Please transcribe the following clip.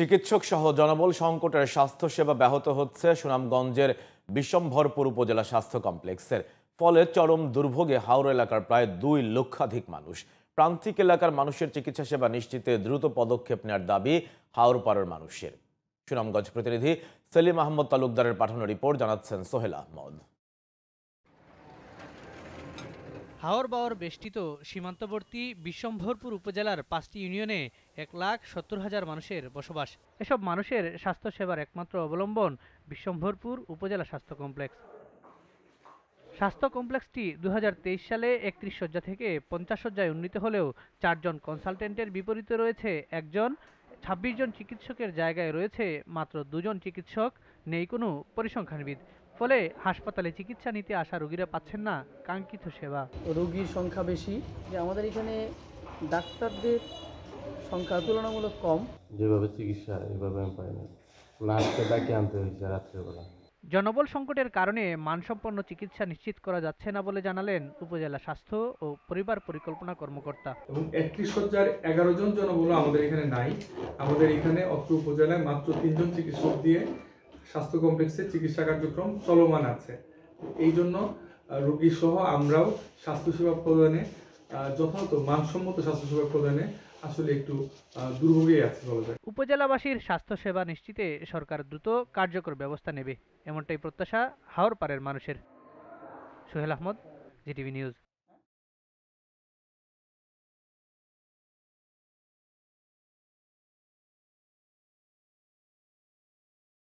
চিকিৎসক সহ জনবল সংকটের স্বাস্থ্যসেবা ব্যাহত হচ্ছে সুনামগঞ্জের বিশ্বম্ভরপুর উপজেলা স্বাস্থ্য কমপ্লেক্সের। ফলে চরম দুর্ভোগে হাওড়া এলাকার প্রায় 2 লক্ষাধিক মানুষ। প্রান্তিক এলাকার মানুষের চিকিৎসা সেবা নিশ্চিতে দ্রুত পদক্ষেপ নেওয়ার দাবি হাওড়পাড়ার মানুষের। সুনামগঞ্জ প্রতিনিধি সেলিম আহমদ তালুকদারের পাঠানো রিপোর্ট জানাচ্ছেন সোহেল আহমদ। হাওর-বাওর বেষ্টিত সীমান্তবর্তী বিশ্বম্ভরপুর উপজেলার 5টি ইউনিয়নে 1,70,000 মানুষের বসবাস। এসব মানুষের স্বাস্থ্যসেবার একমাত্র অবলম্বন বিশ্বম্ভরপুর উপজেলা স্বাস্থ্য কমপ্লেক্স। স্বাস্থ্য কমপ্লেক্সটি 2023 সালে 31 শয্যা থেকে 50 শয্যায় উন্নীত হলেও 4 জন কনসালটেন্টের বিপরীতে রয়েছে 1 জন, 26 জন চিকিৎসকের জায়গায় রয়েছে মাত্র 2 জন চিকিৎসক, নেই কোনো পরিসংখ্যানবিদ। ফলে হাসপাতালে চিকিৎসা নিতে আসা রোগীরা পাচ্ছেন না কাঙ্ক্ষিত সেবা। রোগীর সংখ্যা বেশি, যে আমাদের এখানে ডাক্তারদের সংখ্যা তুলনামূলক কম। যেভাবে চিকিৎসা এভাবে আমি পাই না, নার্সকে ডাকে আনতে হয়েছে রাত্রেবেলা। জনবল সংকটের কারণে মানসম্পন্ন চিকিৎসা নিশ্চিত করা যাচ্ছে না বলে জানালেন উপজেলা স্বাস্থ্য ও পরিবার পরিকল্পনা কর্মকর্তা। এবং 31 শয্যার 11 জন জনবল আমাদের এখানে নাই। আমাদের এখানে অত্র উপজেলায় মাত্র 3 জন চিকিৎসক দিয়ে স্বাস্থ্য কমপ্লেক্সে চিকিৎসা কার্যক্রম চলমান আছে। এই জন্য রোগী সহ আমরাও স্বাস্থ্যসেবা প্রদানে যথাযথ মানসম্মত স্বাস্থ্যসেবা প্রদানে আসলে একটু দুর্ভোগে আছে বলা যায়। উপজেলাবাসীর স্বাস্থ্যসেবা নিশ্চিতে সরকার দ্রুত কার্যকর ব্যবস্থা নেবে, এমনটাই প্রত্যাশা হাওরপাড়ের মানুষের। Sohel Ahmed, GTV news.